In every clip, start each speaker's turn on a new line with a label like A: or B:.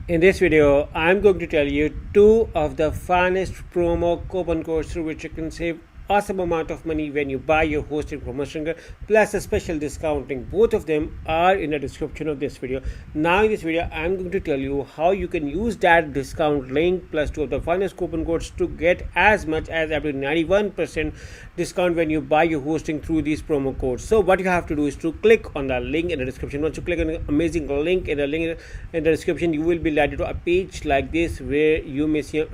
A: In this video, I'm going to tell you two of the finest promo coupon codes through which you can save awesome amount of money when you buy your hosting from Hostinger, plus a special discounting. Both of them are in the description of this video. Now in this video, I'm going to tell you how you can use that discount link plus two of the finest coupon codes to get as much as up to 91% discount when you buy your hosting through these promo codes. So what you have to do is to click on the link in the description. Once you click on the amazing link in the description, you will be led to a page like this where you may see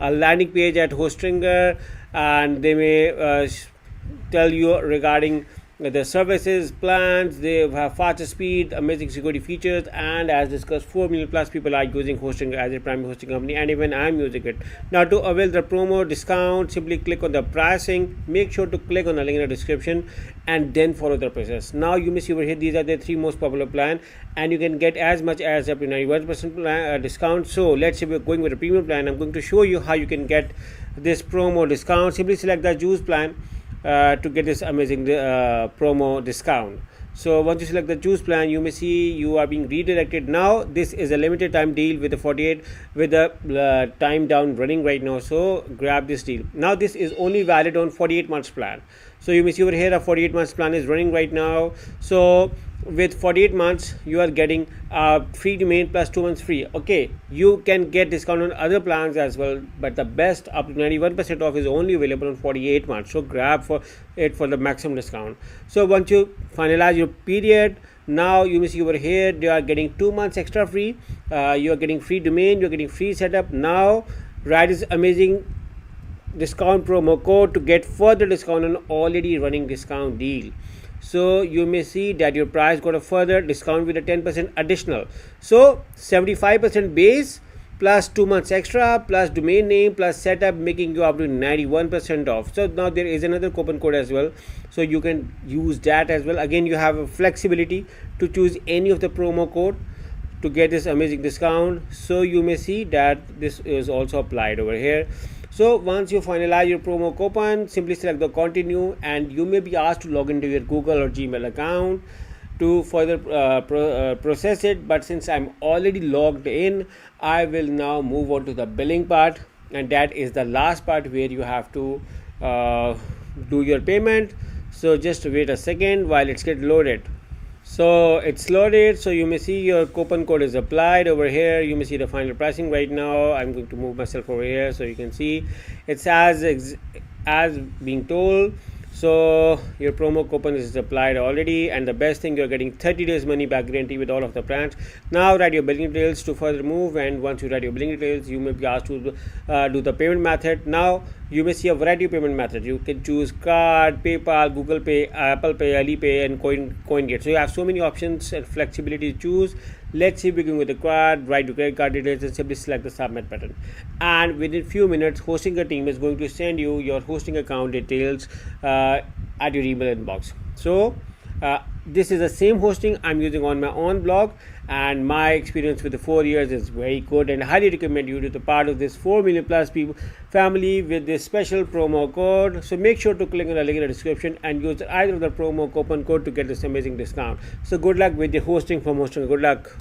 A: a landing page at Hostinger, and they may tell you regarding the services, plans. They have faster speed, amazing security features, and as discussed, 4 million plus people are using Hostinger as a primary hosting company, and even I'm using it. Now to avail the promo discount, simply click on the pricing. Make sure to click on the link in the description and then follow the process. Now you may see over here, these are the three most popular plan, and you can get as much as up to 91% discount. So let's say we're going with a premium plan. I'm going to show you how you can get this promo discount. Simply select the juice plan to get this amazing promo discount. So once you select the juice plan, you may see you are being redirected. Now this is a limited time deal with the 48 with the time down running right now, so grab this deal. Now this is only valid on 48 months plan. So you may see over here a 48 months plan is running right now. So with 48 months you are getting free domain plus 2 months free. Okay, you can get discount on other plans as well, but the best up to 91% off is only available on 48 months. So grab for it for the maximum discount. So once you finalize your period, now you may see over here you are getting 2 months extra free. You are getting free domain, you are getting free setup. Now write this amazing discount promo code to get further discount on already running discount deal. So you may see that your price got a further discount with a 10% additional. So 75% base plus 2 months extra plus domain name plus setup, making you up to 91% off. So now there is another coupon code as well, so you can use that as well. Again, you have a flexibility to choose any of the promo code to get this amazing discount. So you may see that this is also applied over here. So once you finalize your promo coupon, simply select the continue, and you may be asked to log into your Google or Gmail account to further process it. But since I'm already logged in, I will now move on to the billing part, and that is the last part where you have to do your payment. So just wait a second while it's get loaded. So it's loaded. So you may see your coupon code is applied over here. You may see the final pricing right now. I'm going to move myself over here so you can see it's as being told. So your promo coupon is applied already, and the best thing, you're getting 30 days money back guarantee with all of the plans. Now write your billing details to further move, and once you write your billing details, you may be asked to do the payment method. Now you may see a variety of payment methods. You can choose card, PayPal, Google Pay, Apple Pay, Alipay, and CoinGate. So you have so many options and flexibility to choose. Let's see, begin with the card. Write your credit card details and simply select the submit button. And within few minutes, Hostinger team is going to send you your hosting account details at your email inbox. So this is the same hosting I'm using on my own blog, and my experience with the 4 years is very good, and I highly recommend you to be part of this 4 million plus people family with this special promo code. So make sure to click on the link in the description and use either of the promo coupon code to get this amazing discount. So good luck with your hosting from Hostinger. Good luck.